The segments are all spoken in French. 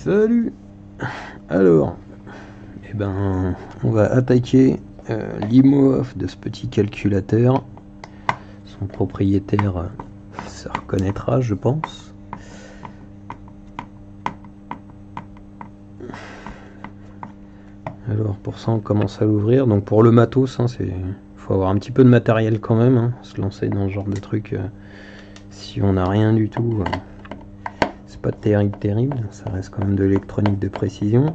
Salut. Alors, eh ben, on va attaquer l'IMO-OFF de ce petit calculateur. Son propriétaire se reconnaîtra, je pense. Alors, pour ça, on commence à l'ouvrir. Donc, pour le matos, hein, faut avoir un petit peu de matériel quand même. Hein, se lancer dans ce genre de truc, si on n'a rien du tout, c'est pas terrible. Ça reste quand même de l'électronique de précision.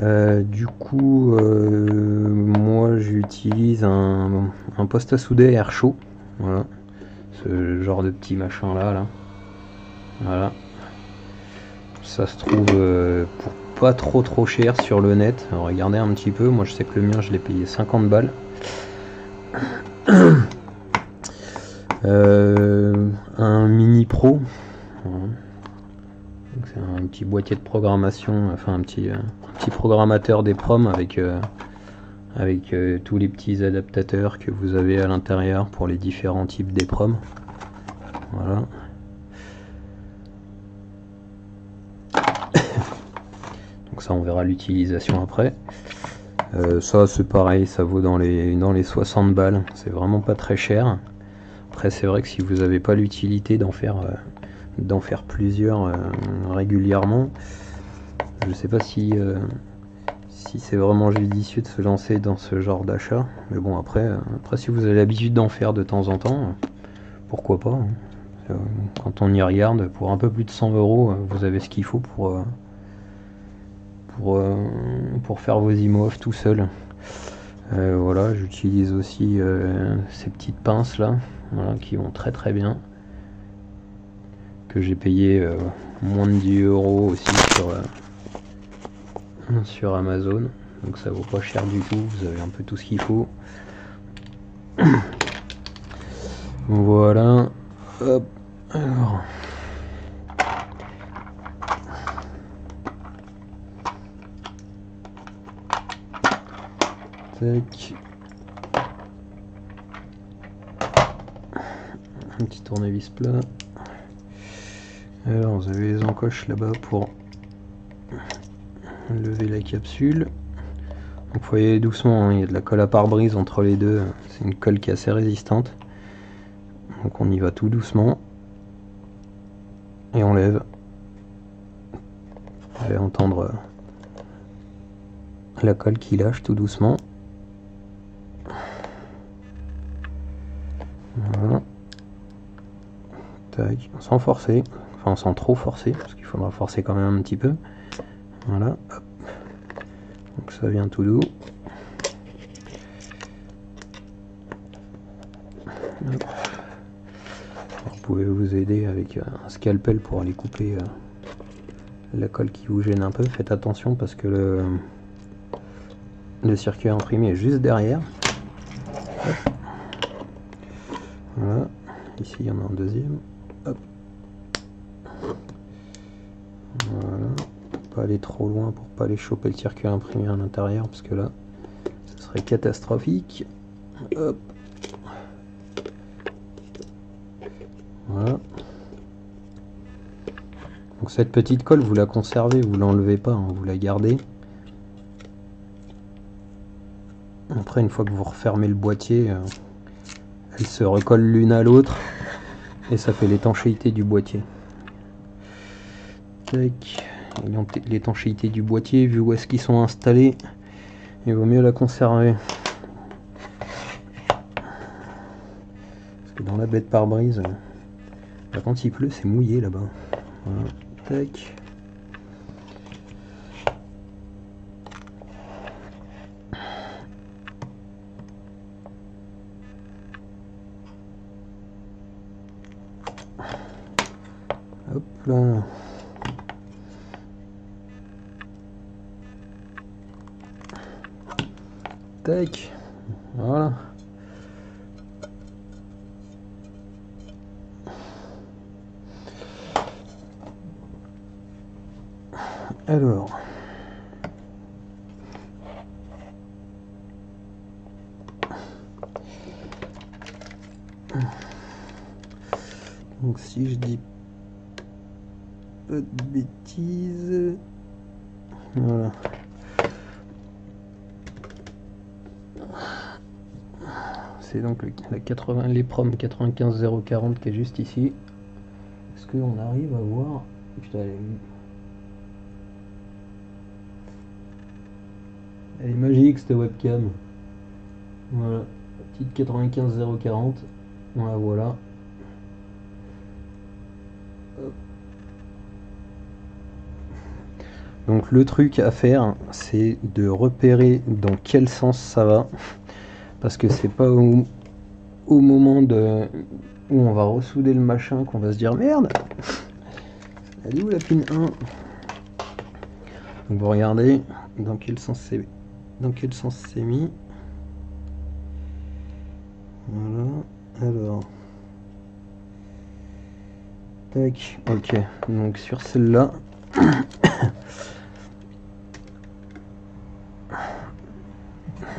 Du coup, moi j'utilise un poste à souder air chaud, voilà, ce genre de petit machin là, voilà. Ça se trouve pour pas trop cher sur le net. Alors, regardez un petit peu, moi je sais que le mien je l'ai payé 50 balles. Un mini pro, voilà. C'est un petit boîtier de programmation, enfin un petit programmateur des proms avec tous les petits adaptateurs que vous avez à l'intérieur pour les différents types d'EPROM. Voilà. Donc ça, on verra l'utilisation après. Ça c'est pareil, ça vaut dans les 60 balles, c'est vraiment pas très cher. Après c'est vrai que si vous n'avez pas l'utilité d'en faire plusieurs régulièrement, je sais pas si c'est vraiment judicieux de se lancer dans ce genre d'achat. Mais bon, après si vous avez l'habitude d'en faire de temps en temps, pourquoi pas, hein. Quand on y regarde, pour un peu plus de 100 €, vous avez ce qu'il faut pour faire vos IMO-OFF tout seul. Voilà, j'utilise aussi ces petites pinces là, voilà, qui vont très bien, que j'ai payé moins de 10 € aussi sur Amazon, donc ça vaut pas cher du tout, vous avez un peu tout ce qu'il faut. Voilà, hop, alors tac, un petit tournevis plat. Alors vous avez les encoches là-bas pour lever la capsule. Donc faut y aller doucement, hein. Il y a de la colle à pare-brise entre les deux, c'est une colle qui est assez résistante. Donc on y va tout doucement. Et on lève. Vous allez entendre la colle qui lâche tout doucement. Voilà. Tac, sans forcer, enfin sans trop forcer, parce qu'il faudra forcer quand même un petit peu. Voilà, hop. Donc ça vient tout doux. Hop. Vous pouvez vous aider avec un scalpel pour aller couper la colle qui vous gêne un peu. Faites attention parce que le circuit imprimé est juste derrière. Hop. Voilà, ici il y en a un deuxième. Hop. Voilà, pas aller trop loin pour pas aller choper le circuit imprimé à l'intérieur parce que là ce serait catastrophique. Hop. Voilà. Donc cette petite colle vous la conservez, vous l'enlevez pas, hein, vous la gardez. Après une fois que vous refermez le boîtier, elles se recollent l'une à l'autre et ça fait l'étanchéité du boîtier. Tac. L'étanchéité du boîtier, vu où est-ce qu'ils sont installés, il vaut mieux la conserver. Parce que dans la baie de pare-brise, quand il pleut, c'est mouillé là-bas. Voilà. Tac. Hop là. Tac. Voilà. Alors. Donc si je dis pas de bêtises. Voilà. C'est donc l'EPROM 95040 qui est juste ici. Est-ce qu'on arrive à voir? Putain, elle est magique cette webcam. Voilà, la petite 95040. Voilà, voilà. Hop. Donc le truc à faire, c'est de repérer dans quel sens ça va. Parce que c'est pas au moment où on va ressouder le machin qu'on va se dire merde, elle est où la pin 1? Donc vous regardez dans quel sens c'est mis. Voilà, alors tac, ok, donc sur celle-là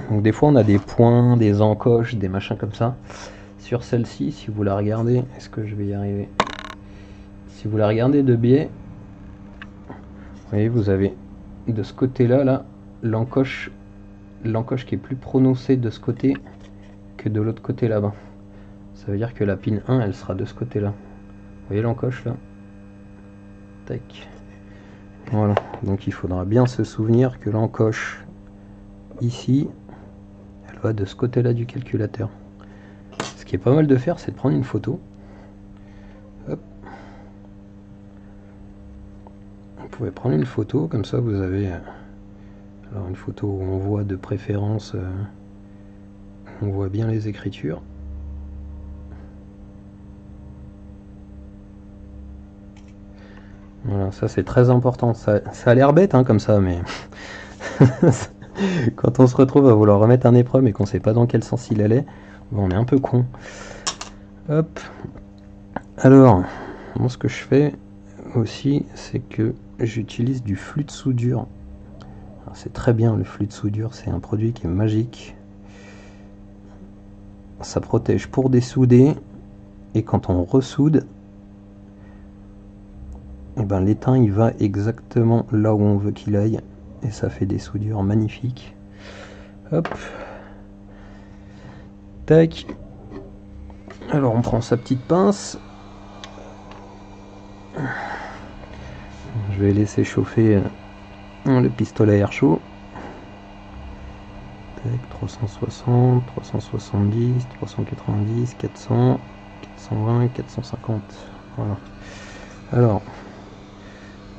donc des fois on a des points, des encoches, des machins comme ça. Sur celle-ci, si vous la regardez, est-ce que je vais y arriver? Si vous la regardez de biais, vous voyez, vous avez de ce côté-là, là, l'encoche qui est plus prononcée de ce côté que de l'autre côté là-bas. Ça veut dire que la pin 1, elle sera de ce côté-là. Vous voyez l'encoche là? Tac. Voilà, donc il faudra bien se souvenir que l'encoche ici, elle va de ce côté-là du calculateur. Ce qui est pas mal de faire, c'est de prendre une photo. Hop. Vous pouvez prendre une photo, comme ça vous avez alors une photo où on voit de préférence, on voit bien les écritures. Voilà, ça c'est très important. Ça a l'air bête hein, comme ça, mais quand on se retrouve à vouloir remettre un EPROM et qu'on sait pas dans quel sens il allait, on est un peu con. Hop. Alors, moi ce que je fais aussi, c'est que j'utilise du flux de soudure. C'est très bien le flux de soudure, c'est un produit qui est magique. Ça protège pour dessouder, et quand on ressoude, et ben l'étain il va exactement là où on veut qu'il aille, et ça fait des soudures magnifiques. Hop. Tac. Alors on prend sa petite pince. Je vais laisser chauffer le pistolet à air chaud. Tac, 360, 370, 390, 400, 420, 450. Voilà. Alors,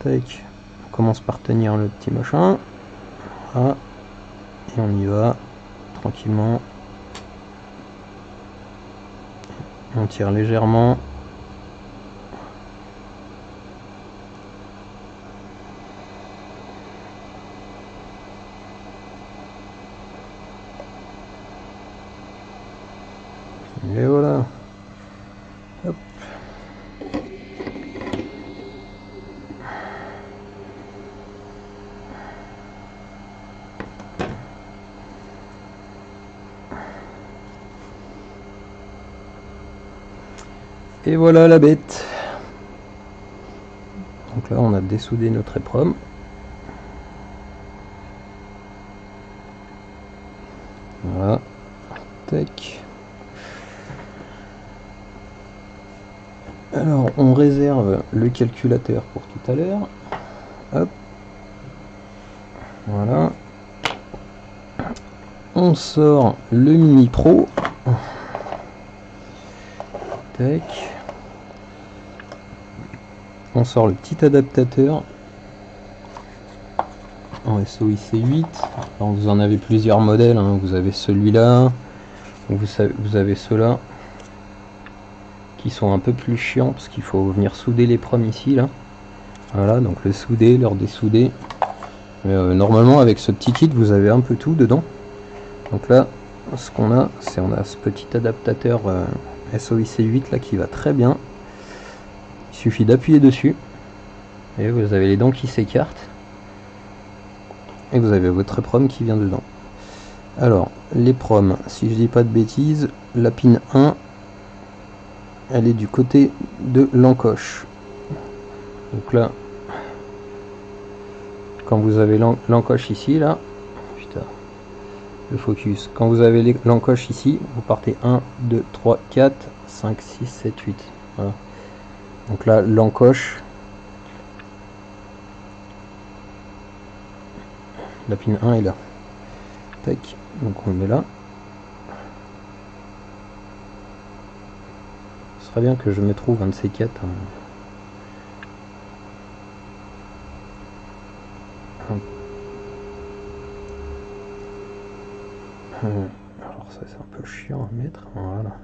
tac, on commence par tenir le petit machin. Voilà. Et on y va tranquillement. On tire légèrement. Et voilà. Hop. Et voilà la bête. Donc là on a dessoudé notre EPROM. Voilà. Tac. Alors on réserve le calculateur pour tout à l'heure. Hop. Voilà. On sort le Mini Pro. Tac. On sort le petit adaptateur en SOIC8. Alors vous en avez plusieurs modèles, hein. Vous avez celui-là, vous avez ceux-là qui sont un peu plus chiants parce qu'il faut venir souder les EPROM ici là. Voilà, donc le souder, le redessouder. Normalement avec ce petit kit vous avez un peu tout dedans. Donc là ce qu'on a, c'est on a ce petit adaptateur SOIC8 là qui va très bien. Il suffit d'appuyer dessus et vous avez les dents qui s'écartent et vous avez votre EPROM qui vient dedans. Alors l'EPROM, si je dis pas de bêtises, la pin 1 elle est du côté de l'encoche. Donc là quand vous avez l'encoche ici, là, putain, le focus, quand vous avez l'encoche ici, vous partez 1, 2, 3, 4, 5, 6, 7, 8. Voilà. Donc là, l'encoche, la pin 1 est là. Tac, donc on le met là. Ce serait bien que je me trouve un de ces quatre. Alors ça c'est un peu chiant à mettre. Voilà.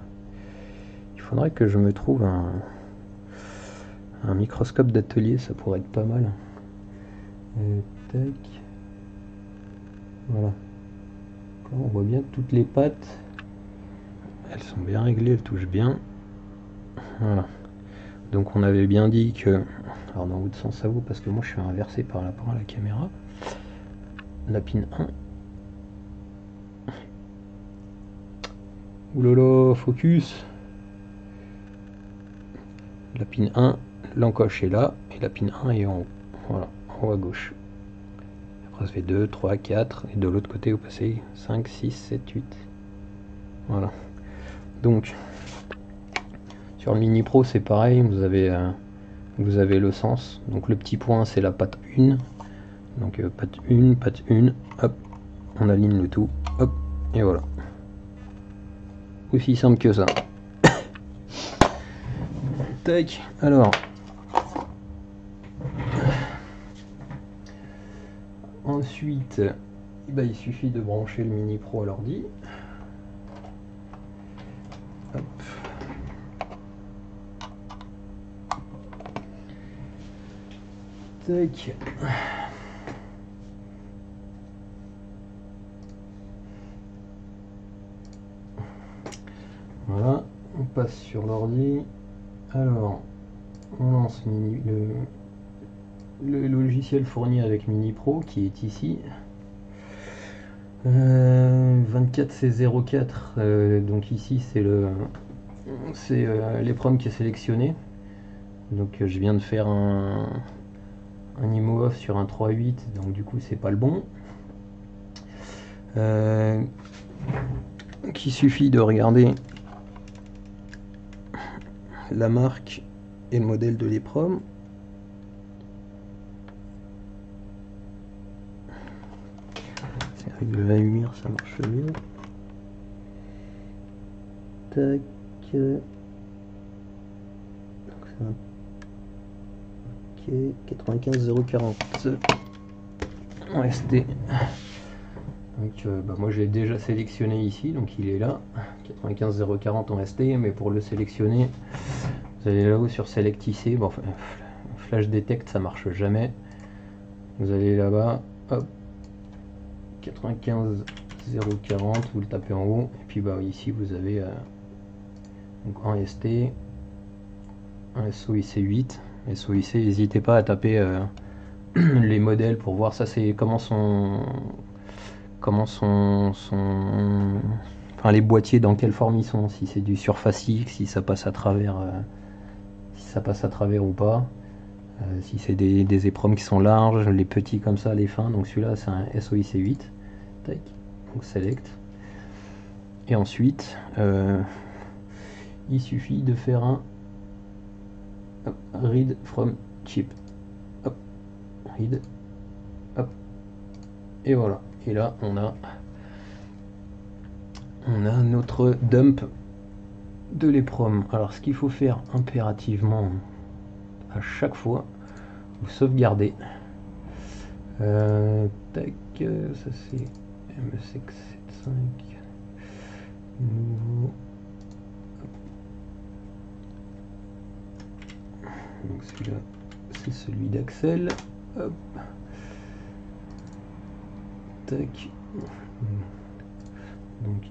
Il faudrait que je me trouve un microscope d'atelier, ça pourrait être pas mal. Tac. Voilà. Là, on voit bien toutes les pattes. Elles sont bien réglées, elles touchent bien. Voilà. Donc on avait bien dit que... Alors dans votre sens à vous, parce que moi je suis inversé par rapport à la caméra. La pin 1. Oulala, focus. La pin 1, l'encoche est là, et la pin 1 est en haut. Voilà, en haut à gauche. Après ça fait 2, 3, 4, et de l'autre côté vous passez 5, 6, 7, 8. Voilà. Donc, sur le Mini Pro c'est pareil, vous avez le sens. Donc le petit point c'est la patte 1. Donc patte 1, hop, on aligne le tout, hop, et voilà. Aussi simple que ça. Tac, alors. Ensuite, bah, il suffit de brancher le Mini Pro à l'ordi. Hop. Tac. Voilà, on passe sur l'ordi. Alors, on lance le logiciel fourni avec Mini Pro qui est ici. 24C04, donc ici c'est l'EEPROM qui est sélectionné. Donc je viens de faire un IMO off sur un 3.8, donc du coup c'est pas le bon. Il suffit de regarder la marque et le modèle de l'EEPROM. Avec de la lumière ça marche mieux. Tac. Ok, 95040 en ST. Donc bah moi j'ai déjà sélectionné ici, donc il est là, 95040 en ST, mais pour le sélectionner, vous allez là-haut sur Select IC, bon, Flash Detect ça marche jamais. Vous allez là-bas, hop, 95040, vous le tapez en haut, et puis bah ici vous avez donc en ST, un SOIC8. SOIC, n'hésitez pas à taper les modèles pour voir ça, c'est enfin les boîtiers dans quelle forme ils sont, si c'est du Surface X, si ça passe à travers ou pas, si c'est des EEPROM qui sont larges, les petits comme ça, les fins. Donc celui-là c'est un SOIC8. Tac, donc select, et ensuite il suffit de faire un read from chip, hop, read, hop, et voilà. Et là on a notre dump de l'EEPROM. Alors ce qu'il faut faire impérativement à chaque fois, vous sauvegardez. Tac, ça c'est MSX75 nouveau. Donc celui-là c'est celui d'Axel. Hop. Tac. Donc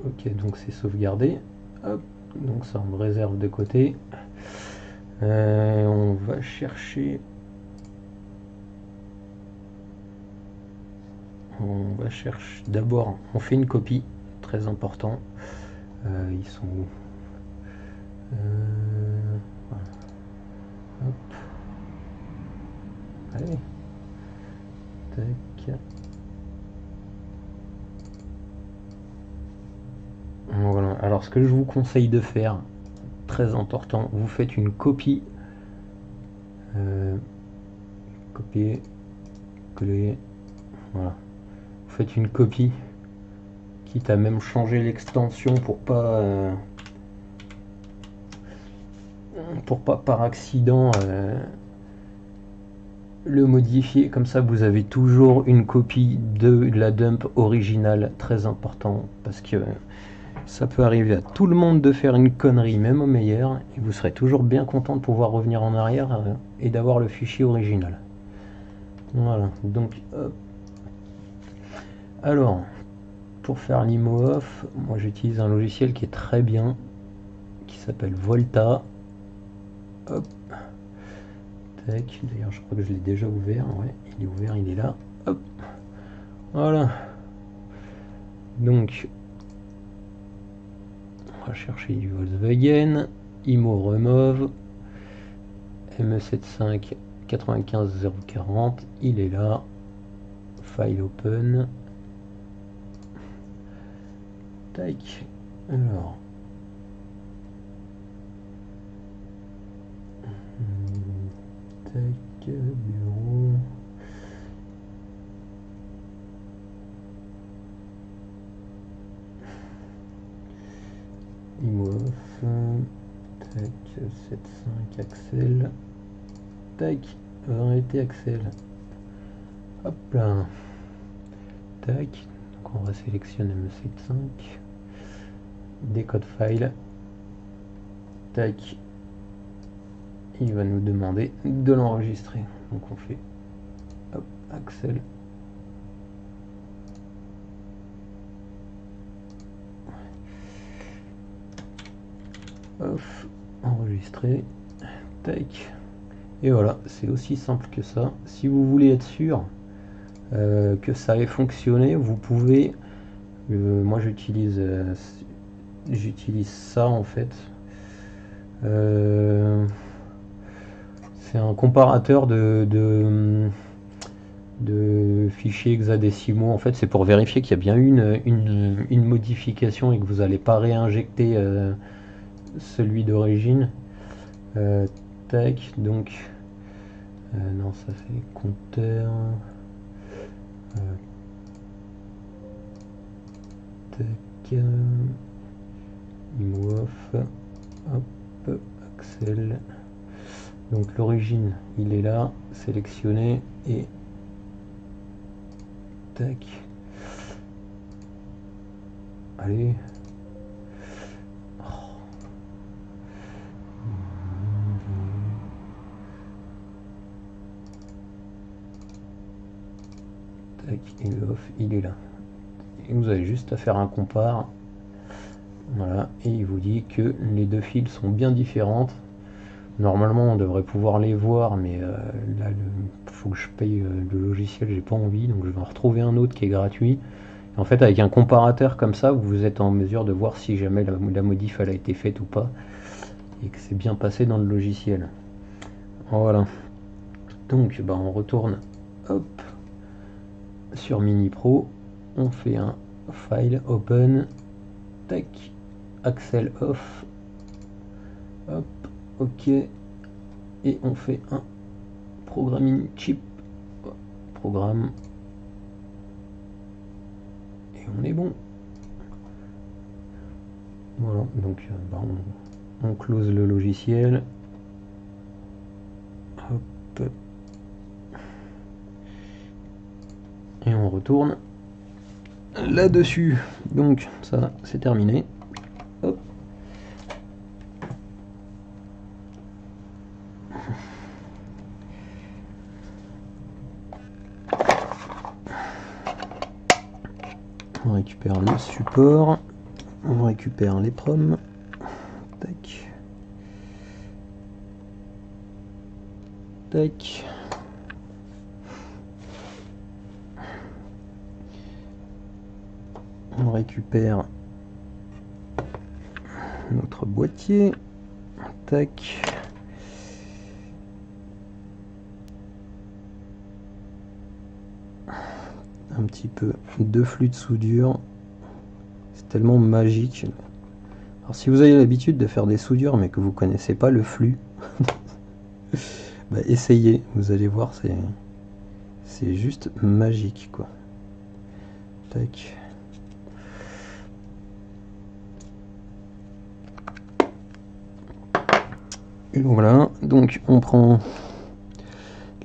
ok, donc c'est sauvegardé. Hop, donc ça on me réserve de côté. On va chercher. D'abord, on fait une copie, très important. Ils sont où? Voilà. Hop. Allez. Tac. Voilà. Alors ce que je vous conseille de faire, très important, vous faites une copie. Copier, coller. Voilà. Vous faites une copie, quitte à même changer l'extension pour pas par accident le modifier. Comme ça vous avez toujours une copie de la dump originale, très important, parce que ça peut arriver à tout le monde de faire une connerie, même au meilleur, et vous serez toujours bien content de pouvoir revenir en arrière et d'avoir le fichier original. Voilà, donc hop. Alors, pour faire l'IMO off, moi j'utilise un logiciel qui est très bien, qui s'appelle Volta. Hop. Tac, d'ailleurs je crois que je l'ai déjà ouvert, ouais, il est ouvert, il est là. Hop. Voilà. Donc, on va chercher du Volkswagen, IMO remove, ME75 95040, il est là. File open. Tac. Alors. Tac, bureau. IMO off. Tac, 7.5 Axel. Tac, variété Axel. Hop là. Tac. Donc on va sélectionner ME75. Décode file. Tac. Il va nous demander de l'enregistrer. Donc on fait hop, Axel. Off, enregistrer. Tac. Et voilà, c'est aussi simple que ça. Si vous voulez être sûr que ça ait fonctionné, vous pouvez. Moi j'utilise ça en fait. C'est un comparateur de fichiers hexadécimaux. En fait, c'est pour vérifier qu'il y a bien eu une modification et que vous n'allez pas réinjecter celui d'origine. Tac, donc non, ça c'est compteur. Tac, IMO off, hop, Axel. Donc l'origine, il est là, sélectionné et tac. Allez. Tac, et le off, il est là. Et vous avez juste à faire un compare. Voilà, et il vous dit que les deux fils sont bien différentes. Normalement on devrait pouvoir les voir, mais là il faut que je paye le logiciel, j'ai pas envie, donc je vais en retrouver un autre qui est gratuit. Et en fait avec un comparateur comme ça, vous êtes en mesure de voir si jamais la modif elle a été faite ou pas, et que c'est bien passé dans le logiciel. Voilà. Donc bah, on retourne hop sur Mini Pro, on fait un file open, tac, Axel off, hop, ok, et on fait un programming chip, programme, et on est bon. Voilà, donc bah, on close le logiciel, hop, et on retourne là-dessus. Donc ça c'est terminé. Hop. On récupère le support, on récupère les proms. Tac. Tac. On récupère notre boîtier. Tac. Un petit peu de flux de soudure. C'est tellement magique. Alors si vous avez l'habitude de faire des soudures mais que vous connaissez pas le flux, bah, essayez, vous allez voir, c'est juste magique quoi. Tac. Et voilà, donc on prend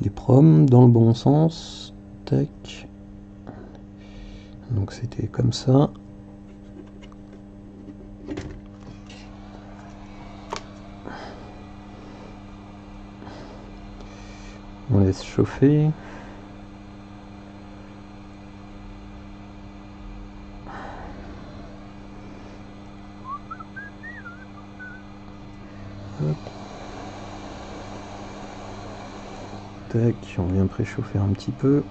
les proms dans le bon sens. Tac. Donc c'était comme ça. On laisse chauffer. Hop. Tac, on vient préchauffer un petit peu.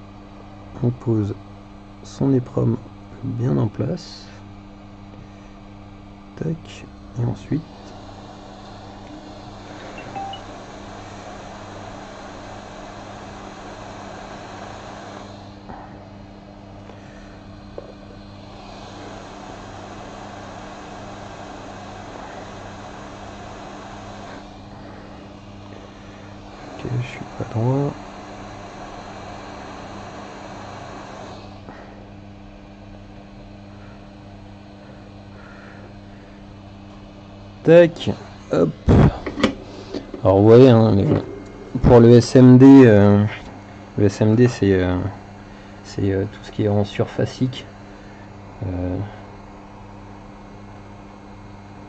On pose son éprome bien en place. Tac, et ensuite ok, je suis pas droit. Tac, hop. Alors vous voyez, hein, pour le SMD c'est tout ce qui est en surfacique.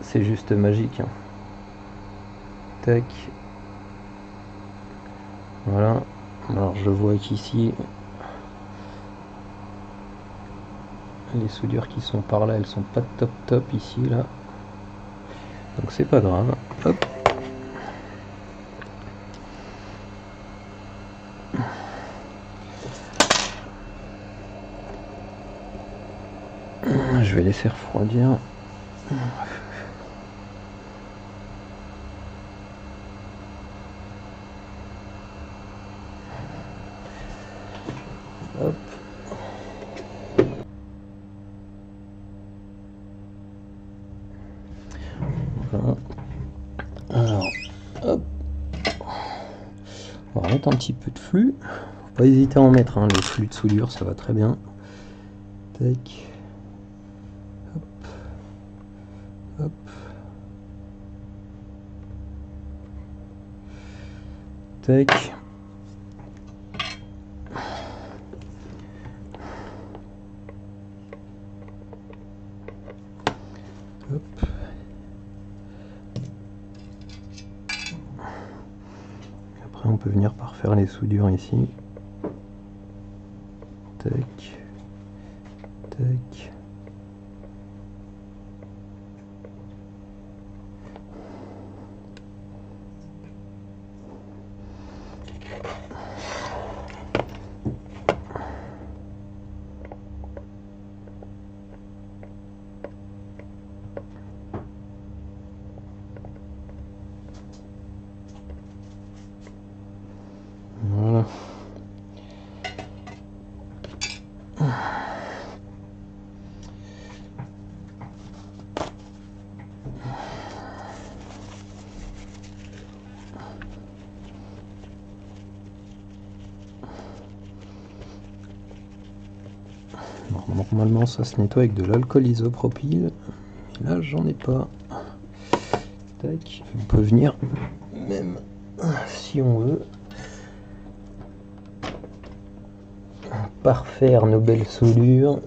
C'est juste magique. Hein. Tac. Voilà. Alors je vois qu'ici les soudures qui sont par là, elles sont pas top ici là. Donc c'est pas grave. Hop. Je vais laisser refroidir. Hop. Voilà. Alors, hop. On va remettre un petit peu de flux. Faut pas hésiter à en mettre, hein, les flux de soudure, ça va très bien. Tac. Hop. Hop. Tac. Hop. Après on peut venir par faire les soudures ici. Tac. Tac. Voilà. Normalement ça se nettoie avec de l'alcool isopropyl, mais là j'en ai pas. Tac, on peut venir même si on veut parfaire nos belles soudures.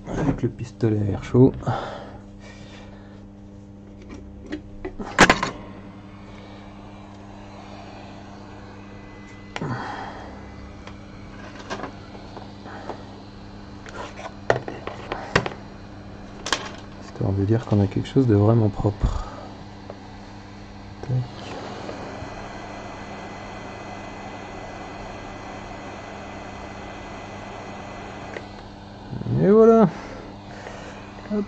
Avec le pistolet à air chaud. Histoire de dire qu'on a quelque chose de vraiment propre. Tac. Et voilà. Hop.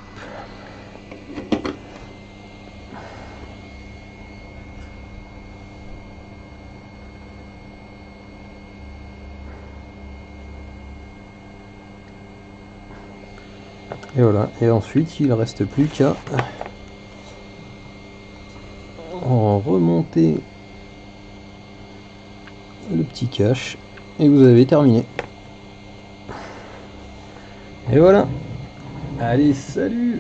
Et voilà, et ensuite il reste plus qu'à remonter le petit cache et vous avez terminé. Et voilà. Allez, salut!